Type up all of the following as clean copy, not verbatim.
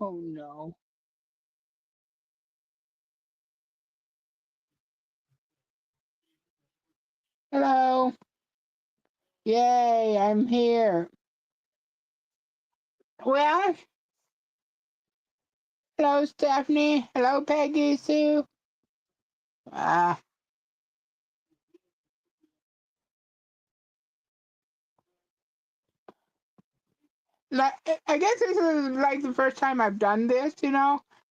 Oh no. Hello. Yay, I'm here. Well, hello, Stephanie. Hello, Peggy Sue. Ah, I guess this is like the first time I've done this.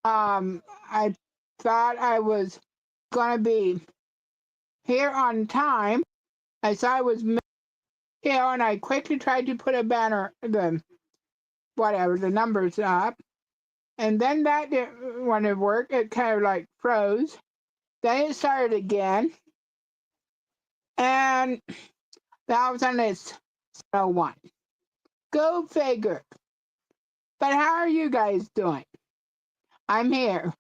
I thought I was gonna be here on time. I saw I was, and I quickly tried to put a banner, the numbers up, and then that didn't want to work. It kind of like froze. Then it started again, and all of a sudden it's no one. Go figure. But how are you guys doing? I'm here.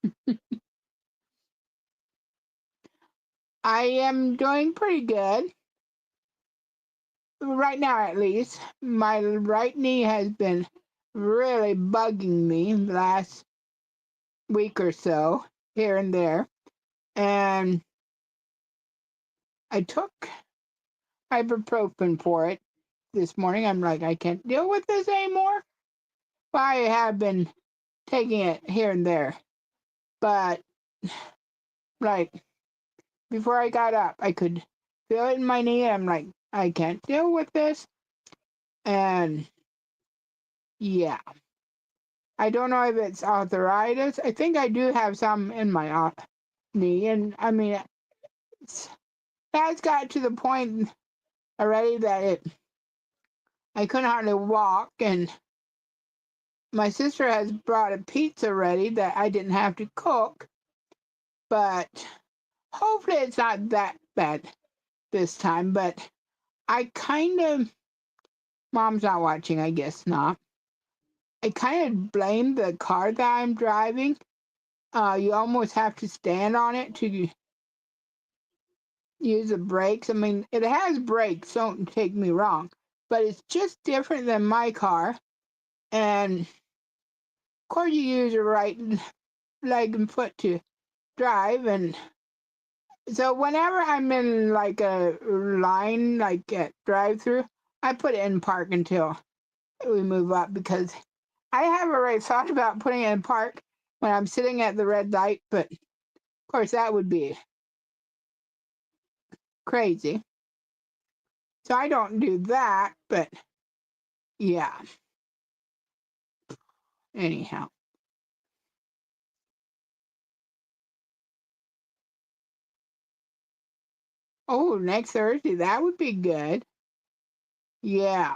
I am doing pretty good. Right now, at least. My right knee has been really bugging me the last week or so, here and there. And I took ibuprofen for it this morning. I'm like, I can't deal with this anymore. But I have been taking it here and there. But, like, before I got up, I could feel it in my knee. I'm like, I can't deal with this. And yeah, I don't know if it's arthritis. I think I do have some in my knee. And I mean, that's got to the point already that I couldn't hardly walk. And my sister has brought a pizza ready that I didn't have to cook. But hopefully it's not that bad this time. But I kind of, mom's not watching, I guess not. I kind of blame the car that I'm driving. You almost have to stand on it to use the brakes. I mean, it has brakes, don't take me wrong, but it's just different than my car. And of course, you use your right leg and foot to drive. And so, whenever I'm in like a line, like at drive through, I put it in park until we move up because I have already thought about putting it in park when I'm sitting at the red light, but of course, that would be crazy. So I don't do that, but yeah, anyhow. Oh, next Thursday, that would be good. Yeah.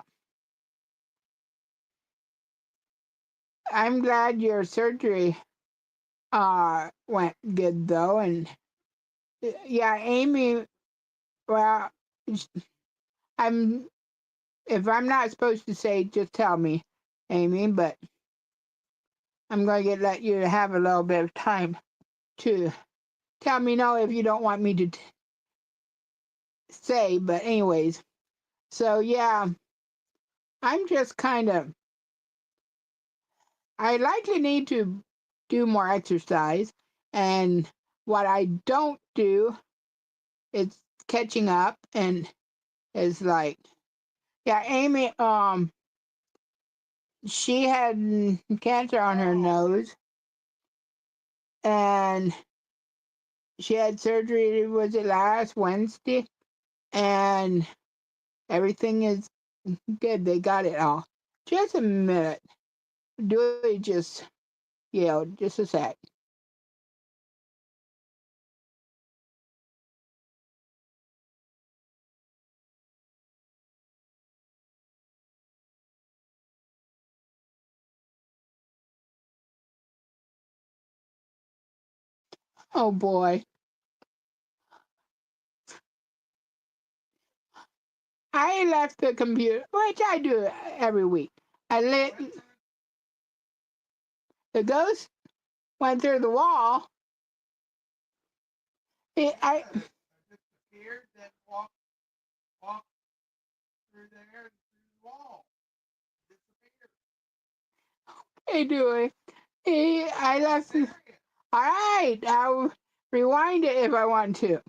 I'm glad your surgery went good though. And yeah, Amy, well, I'm if I'm not supposed to say, just tell me, Amy, but I'm going to let you have a little bit of time to tell me no if you don't want me to say, but anyways. So yeah, I'm just kind of I likely need to do more exercise, and what I don't do is catching up, and is like, yeah, Amy, she had cancer on her nose, and she had surgery, was it last Wednesday? And everything is good. They got it all. Just a minute. Do it just, just a sec. Oh boy. I left the computer, which I do every week. I let the ghost went through the wall. I Hey doing. I left. All right, I'll rewind it if I want to.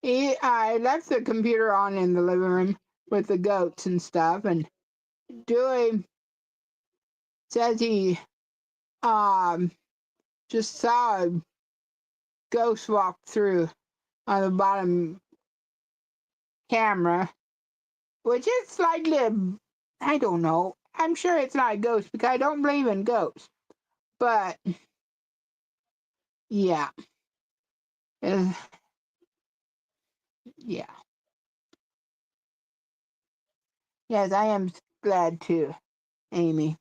I left the computer on in the living room with the goats and stuff, and Dewey says he um just saw a ghost walk through on the bottom camera, which is slightly, I don't know. I'm sure it's not a ghost because I don't believe in ghosts. But yeah, uh, yeah, yes, I am glad too, Amy,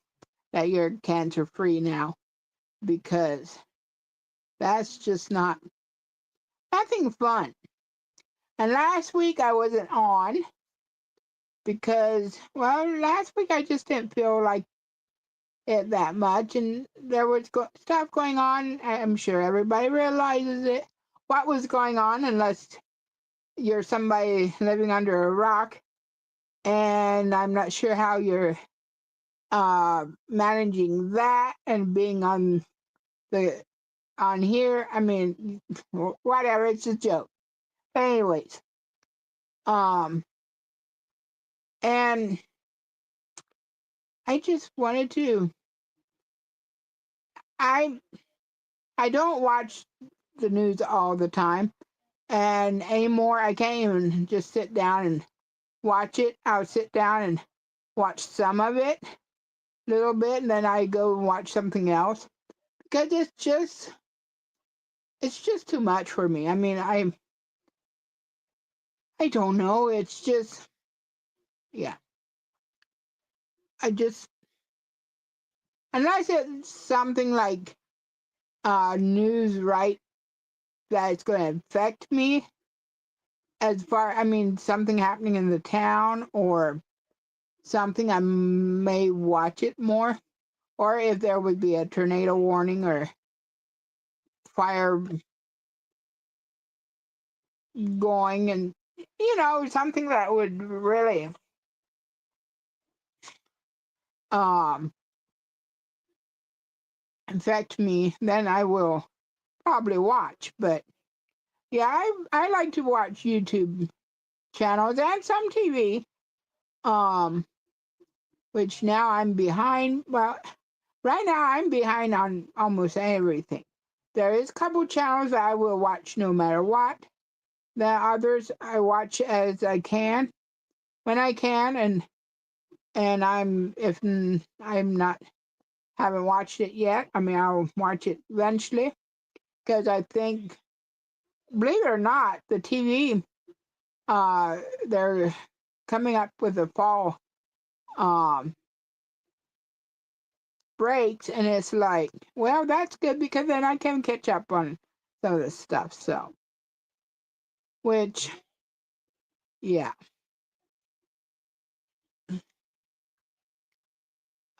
that you're cancer free now because that's just not nothing fun. And last week I wasn't on because, well, last week I just didn't feel like it that much, and there was stuff going on. I'm sure everybody realizes it. What was going on, unless you're somebody living under a rock, and I'm not sure how you're managing that and being the on here. I mean, whatever. It's a joke. But anyways, um, and I just wanted to. I I don't watch the news all the time, and anymore I can't even just sit down and watch it. I'll sit down and watch some of it, a little bit, and then I go and watch something else because it's just too much for me. I mean, I don't know. It's just, yeah. I just, unless it's something like news, right, that's going to affect me as far, I mean, something happening in the town or something, I may watch it more. Or if there would be a tornado warning or fire going, and something that would really um affect me, then I will probably watch. But yeah, I like to watch YouTube channels and some TV, um, which now I'm behind. Well, right now I'm behind on almost everything. There is a couple channels that I will watch no matter what. The others I watch as I can, when I can, and I'm not haven't watched it yet. I mean, I'll watch it eventually because I think, believe it or not, the TV they're coming up with the fall um breaks, and it's like, well, that's good because then I can catch up on some of this stuff. So, which, yeah,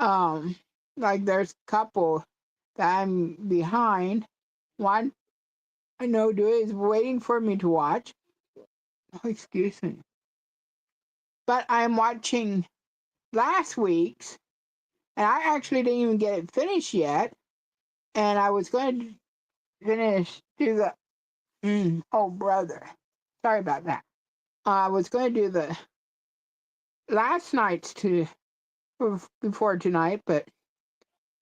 um, like there's a couple that I'm behind. One I know Dewey is waiting for me to watch. Oh, excuse me. But I'm watching last week's, and I actually didn't even get it finished yet. And I was going to do the, oh, brother. Sorry about that. I was going to do the last night's before tonight, but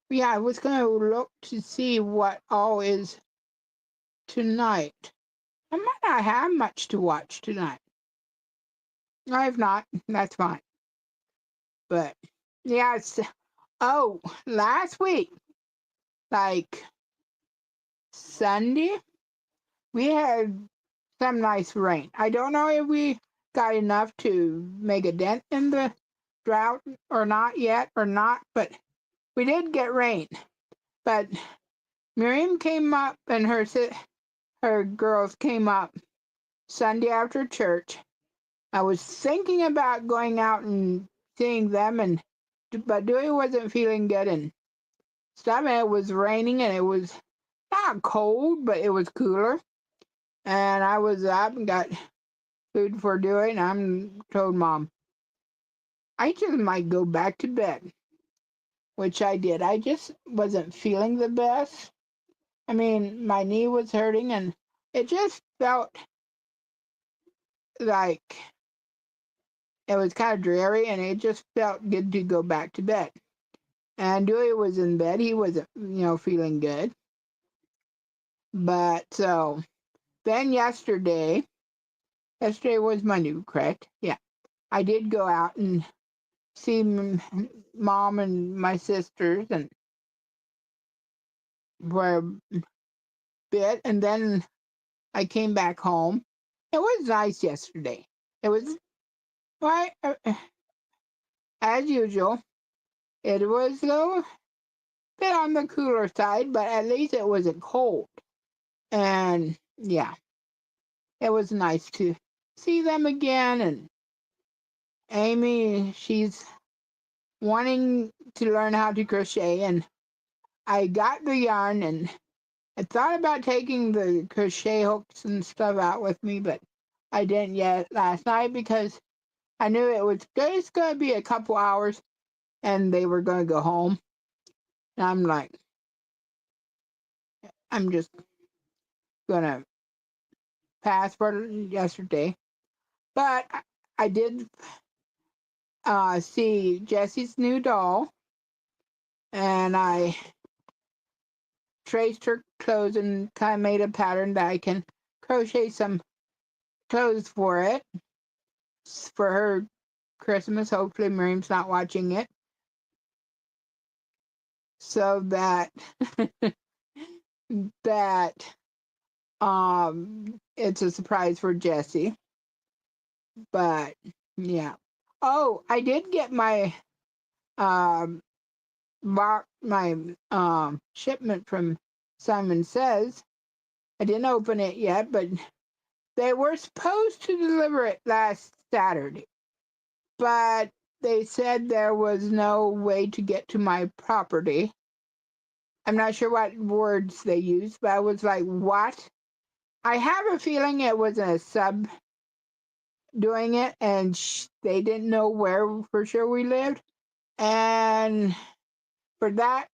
yeah, I was going to look to see what all is tonight. I might not have much to watch tonight. I have not. That's fine. But yeah, oh, last week, like Sunday, we had some nice rain. I don't know if we got enough to make a dent in the drought or not yet or not, but we did get rain. But Miriam came up and her girls came up Sunday after church. I was thinking about going out and seeing them, but Dewey wasn't feeling good and stuff, and it was raining, and it was not cold, but it was cooler. And I was up and got food for Dewey, and I told Mom, I just might go back to bed. which I did. I just wasn't feeling the best. I mean, my knee was hurting and it just felt like it was kind of dreary and it just felt good to go back to bed. And Dewey was in bed. He wasn't, feeling good. But so then yesterday was Monday, correct? Yeah. I did go out and see mom and my sisters and for a bit. And then I came back home. It was nice yesterday. It was, well, as usual, it was a little bit on the cooler side, but at least it wasn't cold. And yeah, it was nice to see them again. And Amy, she's wanting to learn how to crochet. And I got the yarn and I thought about taking the crochet hooks and stuff out with me, but I didn't yet last night because I knew it was just going to be a couple hours and they were going to go home. And I'm like, I'm just going to pass for yesterday. But I did see Jessie's new doll, and I traced her clothes and kind of made a pattern that I can crochet some clothes for it for her Christmas. Hopefully Miriam's not watching it. So that it's a surprise for Jessie. But yeah. Oh, I did get my um shipment from Simon Says. I didn't open it yet, but they were supposed to deliver it last Saturday. But they said there was no way to get to my property. I'm not sure what words they used, but I was like, what? I have a feeling it was a sub doing it, and they didn't know where for sure we lived. And for that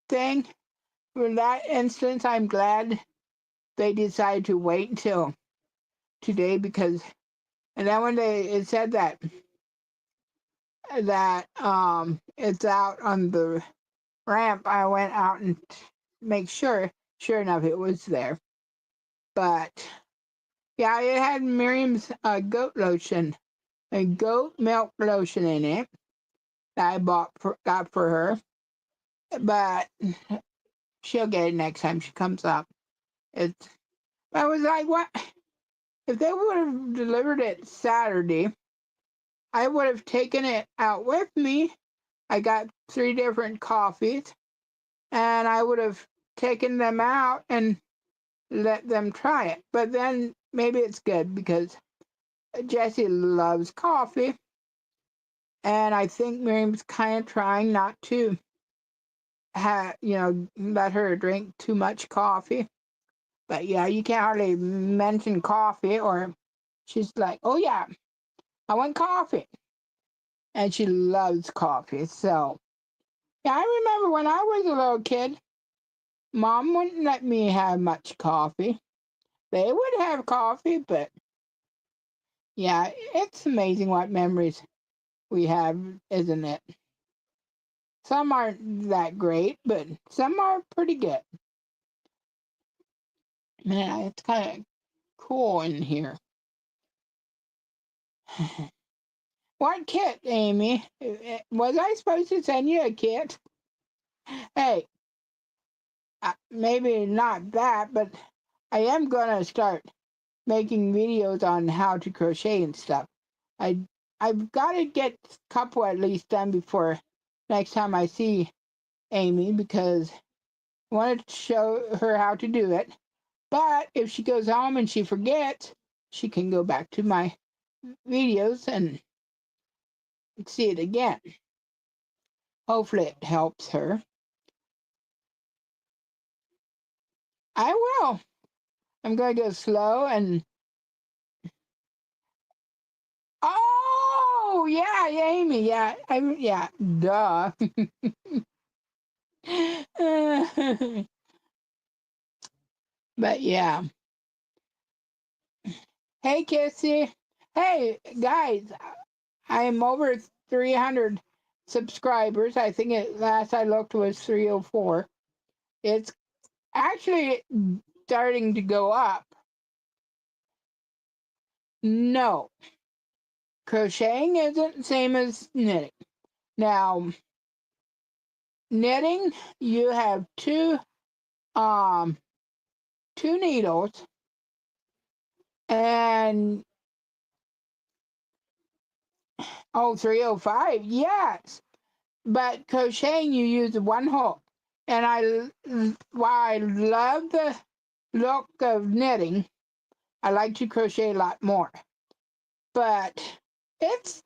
thing, for that instance, I'm glad they decided to wait until today because, and then when it said that it's out on the ramp, I went out and make sure. Sure enough, it was there. But yeah, it had Miriam's goat lotion, a goat milk lotion in it that I got for her. But she'll get it next time she comes up. It's. I was like, what? If they would have delivered it Saturday, I would have taken it out with me. I got 3 different coffees, and I would have taken them out and let them try it. But then maybe it's good because Jessie loves coffee, and I think Miriam's kind of trying not to let her drink too much coffee. But yeah, you can't hardly mention coffee, or she's like, "Oh yeah, I want coffee," and she loves coffee. So yeah, I remember when I was a little kid, Mom wouldn't let me have much coffee. They would have coffee, but yeah, it's amazing what memories we have, isn't it? Some aren't that great, but some are pretty good. Man, it's kind of cool in here. What kit, Amy? Was I supposed to send you a kit? Hey, maybe not that, but I am gonna start making videos on how to crochet and stuff. I've got to get a couple at least done before next time I see Amy because I wanted to show her how to do it. But if she goes home and she forgets, she can go back to my videos and see it again. Hopefully it helps her. I will. I'm going to go slow and... Oh, Oh yeah, Amy. Yeah, yeah. Duh. But yeah. Hey, Kissy. Hey, guys. I am over 300 subscribers. I think it last I looked was 304. It's actually starting to go up. No, crocheting isn't the same as knitting. Now, knitting, you have um two needles and 305, yes. But crocheting, you use one hook. And while I love the look of knitting, I like to crochet a lot more. But it's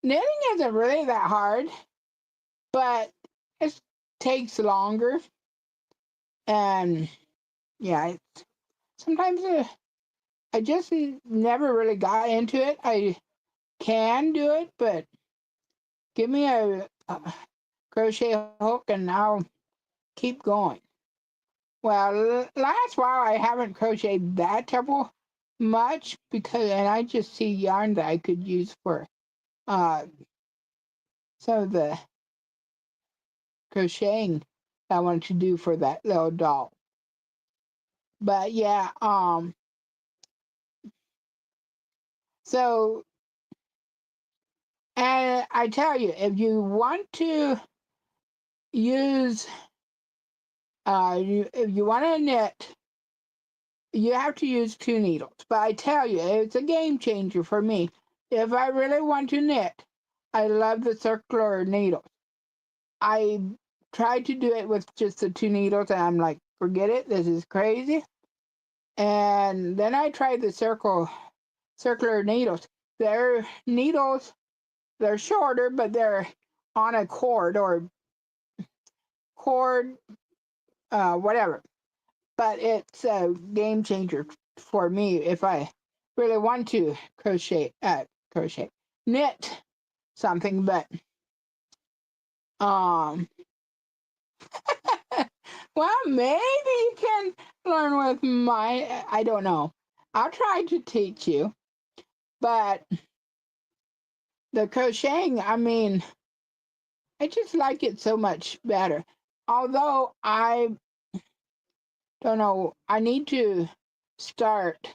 knitting isn't really that hard, but it takes longer. And yeah, sometimes I just never really got into it. I can do it, but give me a crochet hook and I'll keep going. Well, last while I haven't crocheted that terrible much and I just see yarn that I could use for uh some of the crocheting I wanted to do for that little doll. But yeah, so and I tell you, if you want to use if you want to knit, you have to use two needles. But I tell you, it's a game changer for me. If I really want to knit, I love the circular needles. I tried to do it with just the two needles, and I'm like, forget it, this is crazy. And then I tried the circular needles. They're needles, they're shorter, but they're on a cord, whatever. But it's a game changer for me if I really want to knit something. But um, well, maybe you can learn with I don't know. I'll try to teach you, but the crocheting, I mean, I just like it so much better. Although I don't know, I need to start.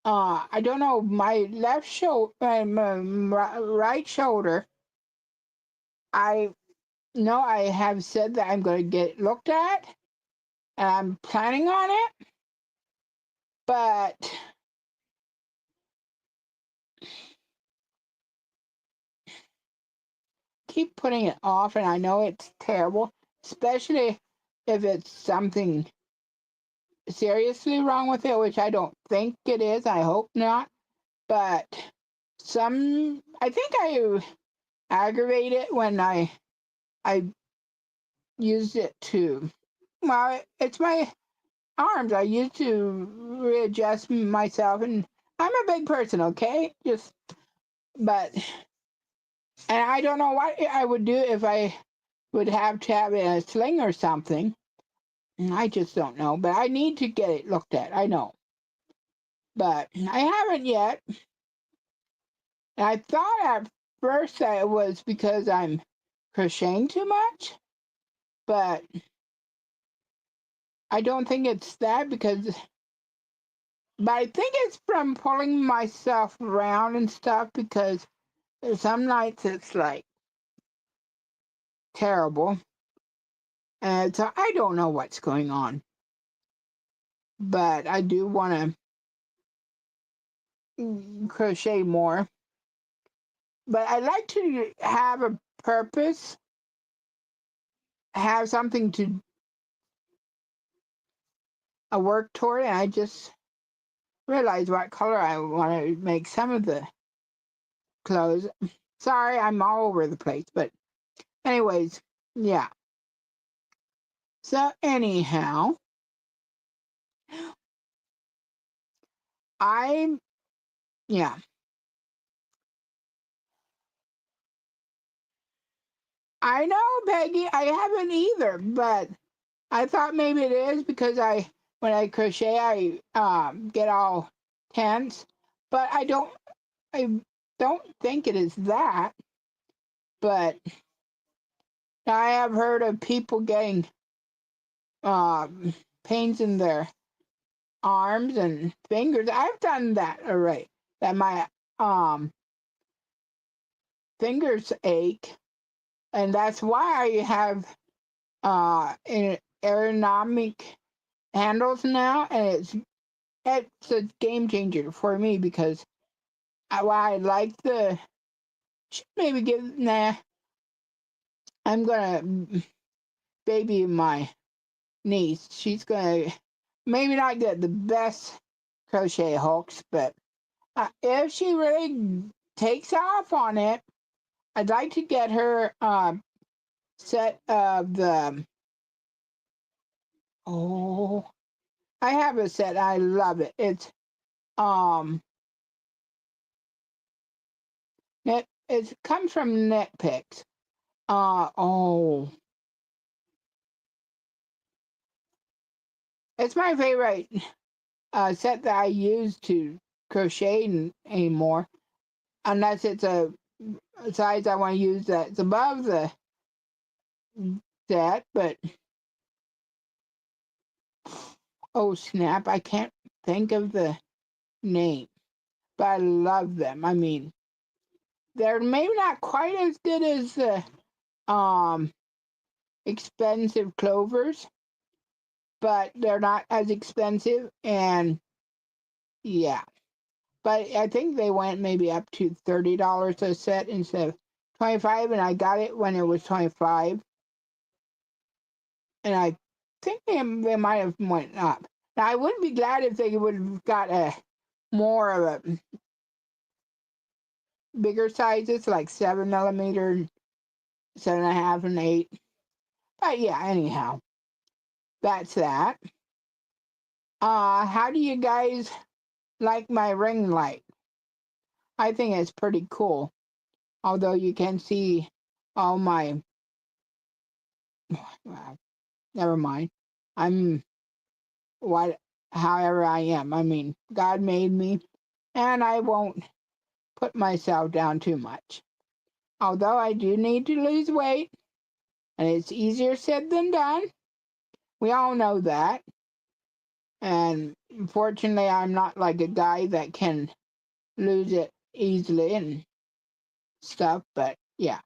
I don't know, my left shoulder, my right shoulder. I know I have said that I'm going to get looked at, and I'm planning on it, but keep putting it off, and I know it's terrible, especially if it's something seriously wrong with it, which I don't think it is. I hope not. But I think I aggravate it when I used it to, well, it's my arms. I used to readjust myself, and I'm a big person, okay? But, and I don't know what I would do if I would have to have it in a sling or something. And I just don't know. But I need to get it looked at. I know. But I haven't yet. And I thought at first that it was because I'm crocheting too much. But I don't think it's that but I think it's from pulling myself around and stuff because some nights it's like terrible. And so I don't know what's going on. But I do want to crochet more. But I like to have a purpose, have something to work toward, and I just realized what color I want to make some of the clothes. Sorry, I'm all over the place, but anyways, yeah. So anyhow, I yeah. I know, Peggy. I haven't either, but I thought maybe it is because when I crochet, I get all tense, but I don't think it is that. But I have heard of people getting pains in their arms and fingers. I've done that already. That my um fingers ache, and that's why I have aerodynamic handles now, and it's a game changer for me because I like the should maybe give nah. I'm gonna baby my niece. She's gonna maybe not get the best crochet hooks, but if she really takes off on it, I'd like to get her set of the oh I have a set. I love it. It's um it comes from Knit Picks. Oh, it's my favorite set that I use to crochet anymore, unless it's a size I want to use that's above the set. But oh snap, I can't think of the name, but I love them. I mean, they're maybe not quite as good as the um expensive clovers, but they're not as expensive, and yeah. But I think they went maybe up to $30 a set instead of 25, and I got it when it was 25, and I think they might have went up. Now I would be glad if they would have got a more of a bigger sizes like 7 millimeter, 7.5, and 8. But yeah, anyhow, that's that. How do you guys like my ring light? I think it's pretty cool. Although you can see all my, well, never mind. I'm what, however I am. I mean, God made me, and I won't put myself down too much. Although I do need to lose weight, and it's easier said than done. We all know that. And fortunately, I'm not like a guy that can lose it easily and stuff. But yeah.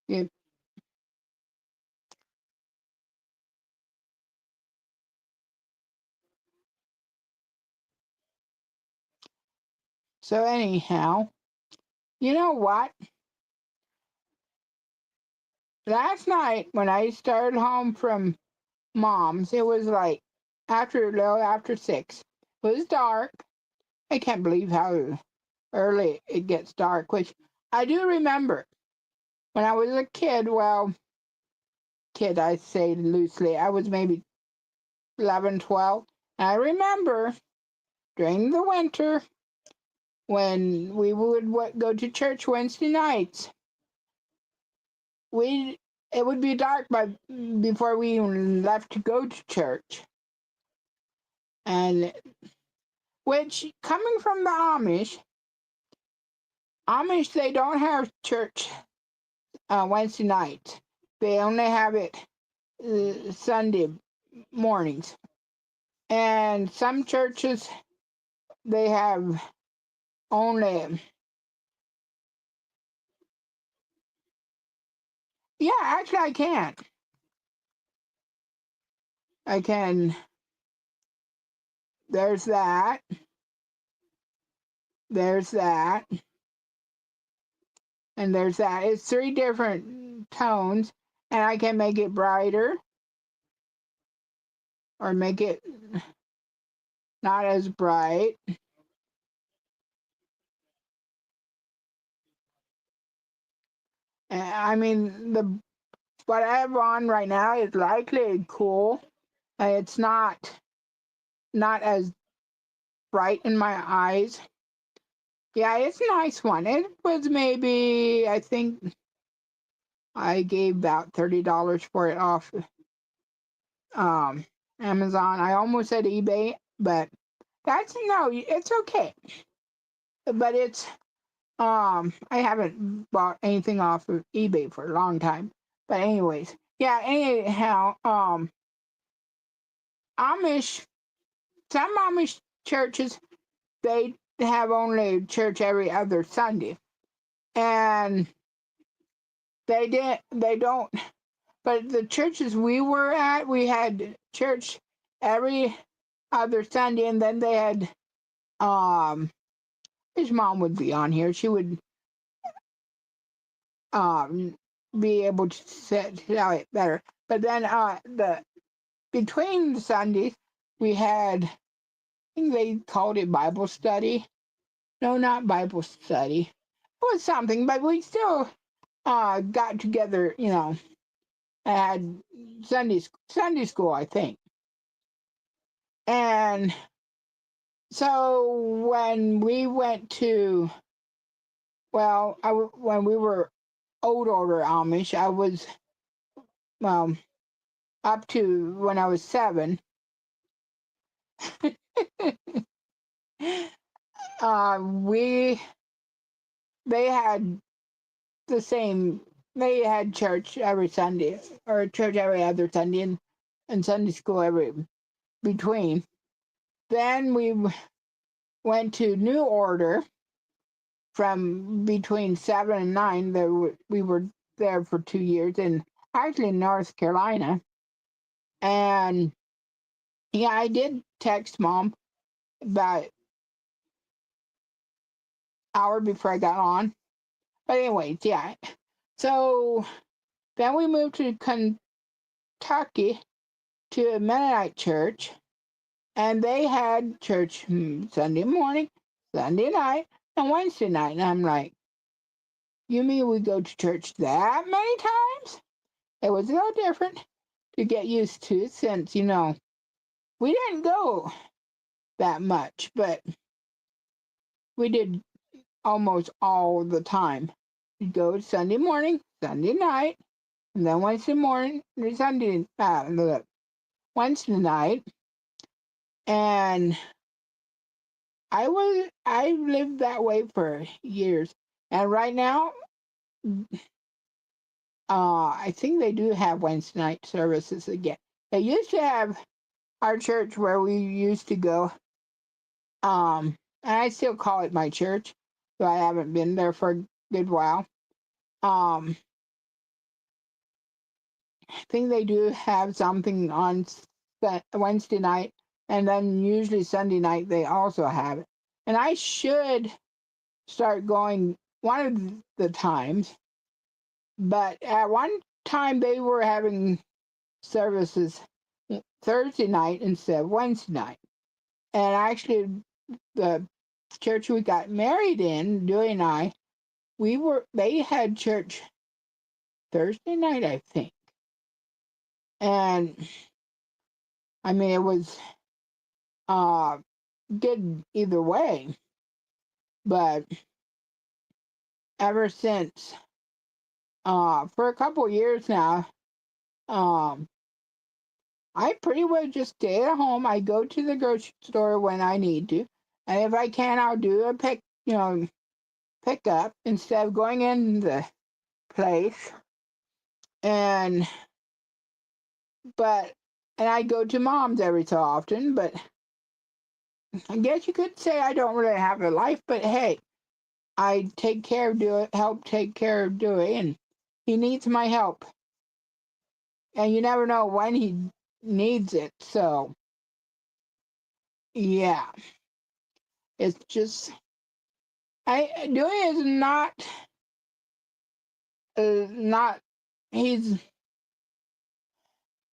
It, so anyhow, you know what? Last night when I started home from mom's, it was like after a little after 6. It was dark. I can't believe how early it gets dark, which I do remember when I was a kid. Well, kid, I say loosely. I was maybe 11, 12. I remember during the winter when we would go to church Wednesday nights, we it would be dark before we even left to go to church. And which, coming from the Amish, they don't have church Wednesday night. They only have it Sunday mornings. And some churches, they have only, yeah, actually, I can. I can, there's that, there's that, and there's that. It's 3 different tones, and I can make it brighter or make it not as bright. And, I mean, the what I have on right now is likely cool. It's not. not as bright in my eyes. Yeah, it's a nice one. It was maybe, I think I gave about $30 for it off um Amazon. I almost said eBay, but that's no, it's okay. But it's I haven't bought anything off of eBay for a long time. But anyways, yeah, anyhow, Amish some Amish churches, they have only church every other Sunday. And they don't, but the churches we were at, we had church every other Sunday, and then they had his mom would be on here. She would um be able to tell it better. But then the between the Sundays we had, I think they called it Bible study. No, not Bible study. It was something, but we still got together, had Sunday school, I think. And so when we went to, well, when we were older Amish, I was um up to when I was 7. We they had the same. They had church every Sunday, or church every other Sunday, and Sunday school every between. Then we went to New Order from between 7 and 9. We were there for 2 years, and actually in North Carolina. And yeah, I did text Mom about an hour before I got on. But anyways, yeah. So then we moved to Kentucky to a Mennonite church, and they had church Sunday morning, Sunday night, and Wednesday night. And I'm like, you mean we go to church that many times? It was a little different to get used to, since, we didn't go that much, but we did almost all the time. We'd go Sunday morning, Sunday night, and then Wednesday night. And I lived that way for years. And right now, I think they do have Wednesday night services again. They used to have our church where we used to go. And I still call it my church, though I haven't been there for a good while. Um, I think they do have something on Wednesday night, and then usually Sunday night they also have it. And I should start going one of the times, but at one time they were having services Thursday night instead of Wednesday night. And actually, the church we got married in, Dewey and I, they had church Thursday night, I think. And I mean, it was uh good either way. But ever since, for a couple years now, um, I pretty much just stay at home. I go to the grocery store when I need to, and if I can, I'll do a pick up instead of going in the place. And but and I go to Mom's every so often. But I guess you could say I don't really have a life. But hey, I help take care of Dewey, and he needs my help. And you never know when he needs it. So yeah, it's just Dewey is not he's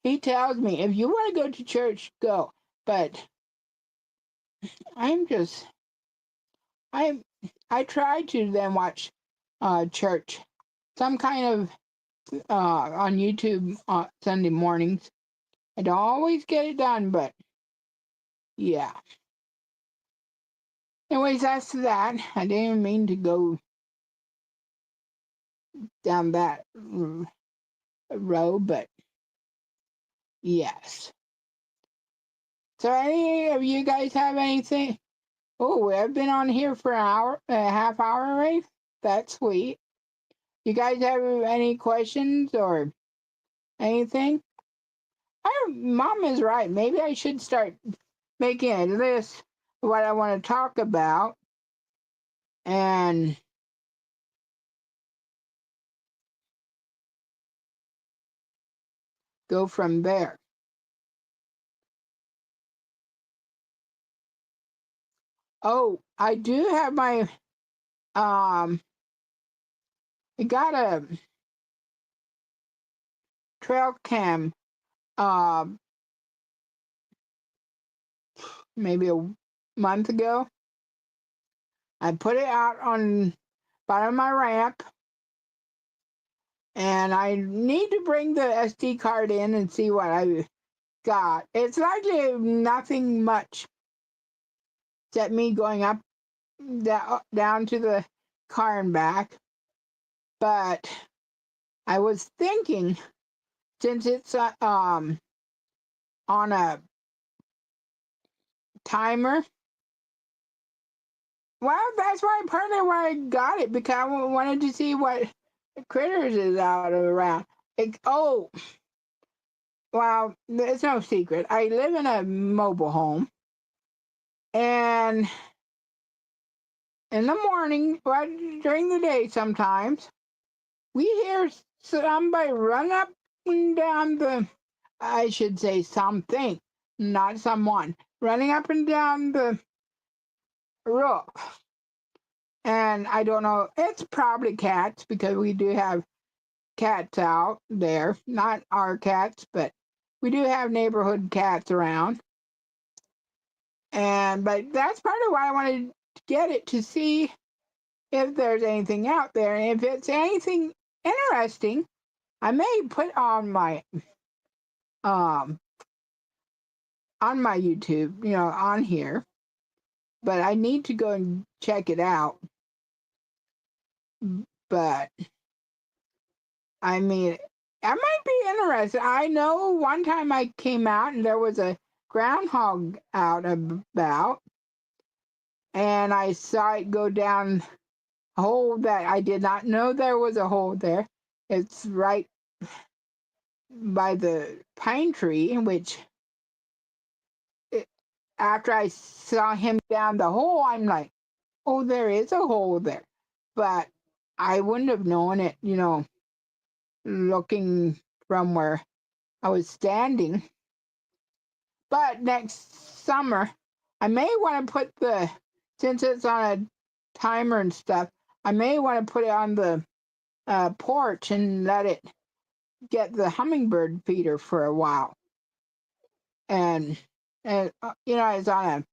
he tells me, if you want to go to church, go. But I'm just I I try to then watch church, some kind of on YouTube Sunday mornings. I don't always get it done, but yeah. Anyways, that's that. I didn't even mean to go down that road, but yes. So, any of you guys have anything? Oh, I've been on here for an hour, a half hour already. That's sweet. You guys have any questions or anything? Mom is right. Maybe I should start making a list of what I want to talk about and go from there. Oh, I do have my I got a trail cam maybe a month ago. I put it out on bottom of my ramp, and I need to bring the SD card in and see what I got. It's likely nothing much except me going up down to the car and back. But I was thinking, since it's on a timer, well, that's why partly why I got it, because I wanted to see what critters is out around. Oh, well, it's no secret. I live in a mobile home, and in the morning, well, during the day sometimes, we hear somebody run up and down I should say something, not someone, running up and down the roof. And I don't know, it's probably cats because we do have cats out there. Not our cats, but we do have neighborhood cats around. But that's part of why I wanted to get it, to see if there's anything out there. And if it's anything interesting, I may put um on my YouTube, on here. But I need to go and check it out. But I mean, I might be interested. I know one time I came out and there was a groundhog out about, and I saw it go down a hole that I did not know there was a hole there. It's right by the pine tree, which after I saw him down the hole, I'm like, oh, there is a hole there. But I wouldn't have known it, looking from where I was standing. But next summer, I may want to put since it's on a timer and stuff, I may want to put it on the porch and let it get the hummingbird feeder for a while. And it's on a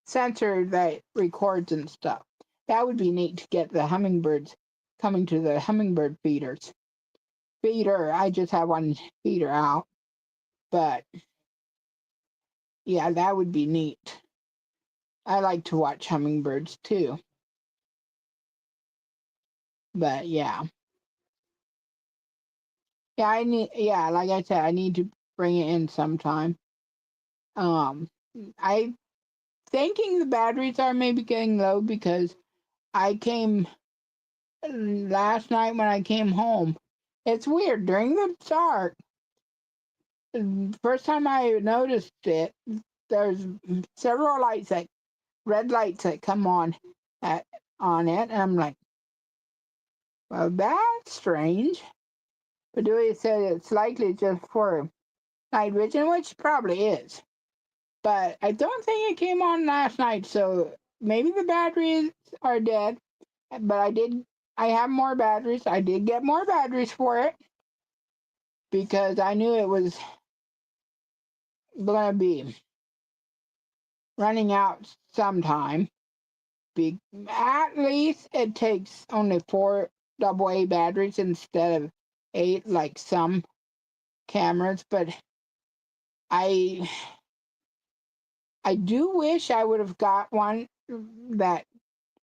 sensor that records and stuff. That would be neat to get the hummingbirds coming to the hummingbird feeder. I just have one feeder out, but yeah, that would be neat. I like to watch hummingbirds too. But yeah. Like I said, I need to bring it in sometime. I thinking the batteries are maybe getting low because I came last night when I came home. It's weird during the dark. First time I noticed it, there's several red lights that come on it, and I'm like, well, that's strange. But Dewey said it's likely just for night vision, which probably is. But I don't think it came on last night, so maybe the batteries are dead. But I have more batteries. I did get more batteries for it because I knew it was going to be running out sometime. At least it takes only 4 AA batteries instead of 8 like some cameras. But I I do wish I would have got one that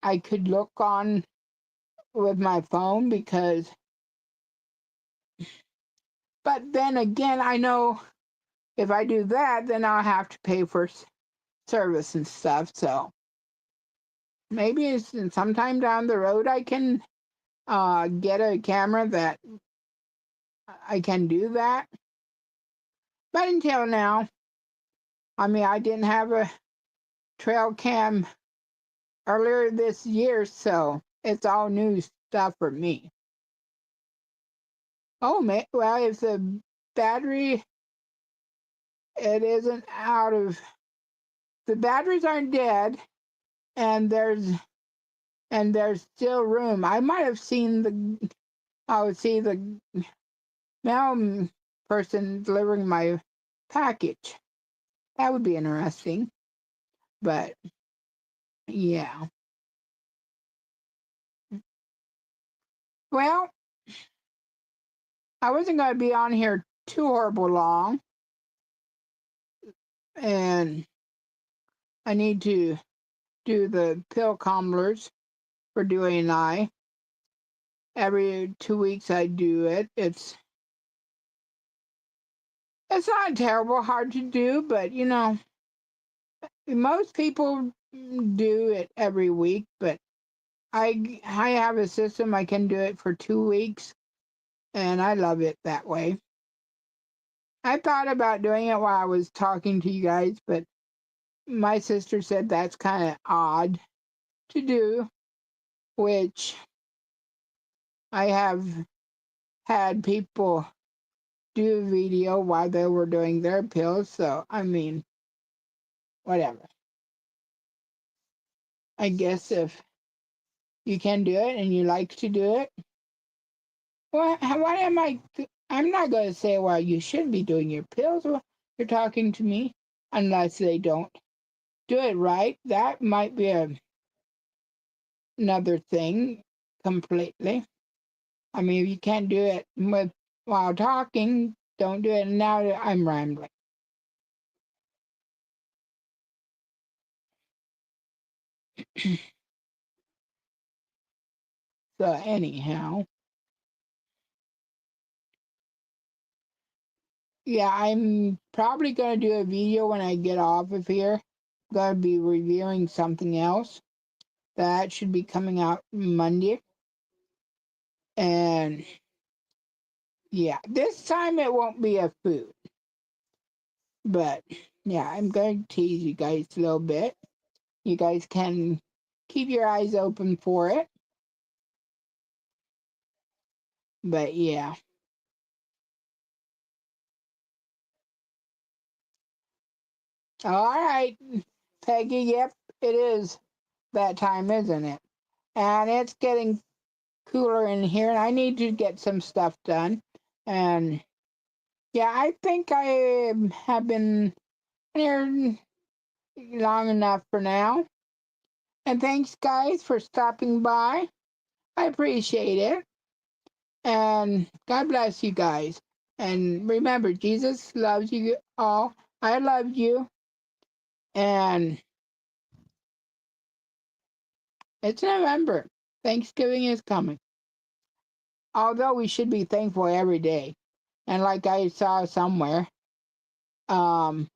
I could look on with my phone but then again, I know if I do that, then I'll have to pay for service and stuff. So maybe sometime down the road I can get a camera that I can do that. But until now, I mean, I didn't have a trail cam earlier this year, so it's all new stuff for me. Oh, well, if the battery, it isn't out of, the batteries aren't dead, and there's still room. I might have seen I would see the mail person delivering my package. That would be interesting. But yeah. Well, I wasn't going to be on here too horrible long, and I need to do the pill comblers for Dewey and I. Every 2 weeks I do it. It's not terrible, hard to do, but most people do it every week. But I have a system I can do it for 2 weeks, and I love it that way. I thought about doing it while I was talking to you guys, but my sister said that's kind of odd to do, which I have had people do a video while they were doing their pills, so I mean, whatever. I guess if you can do it and you like to do it, why am I'm not going to say, well, you should be doing your pills while you're talking to me, unless they don't do it right. That might be another thing completely. I mean, if you can't do it while talking, don't do it. Now I'm rambling. So anyhow, yeah, I'm probably going to do a video when I get off of here. I'm going to be reviewing something else that should be coming out Monday. And yeah, this time it won't be a food. But yeah, I'm going to tease you guys a little bit. You guys can keep your eyes open for it. But yeah. All right, Peggy, yep, it is that time, isn't it? And it's getting cooler in here, and I need to get some stuff done. And yeah, I think I have been here long enough for now. And thanks, guys, for stopping by. I appreciate it. And God bless you guys. And remember, Jesus loves you all. I love you. And it's November. Thanksgiving is coming. Although we should be thankful every day. And like I saw somewhere, um,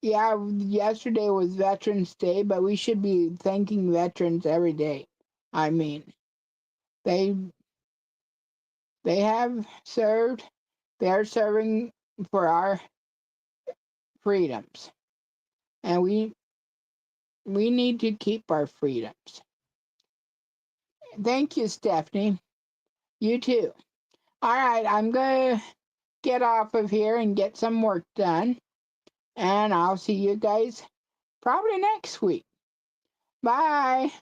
yeah, yesterday was Veterans Day, but we should be thanking veterans every day. I mean, they have served, they're serving for our freedoms. And we need to keep our freedoms. Thank you, Stephanie. You too. All right, I'm gonna get off of here and get some work done. And I'll see you guys probably next week. Bye.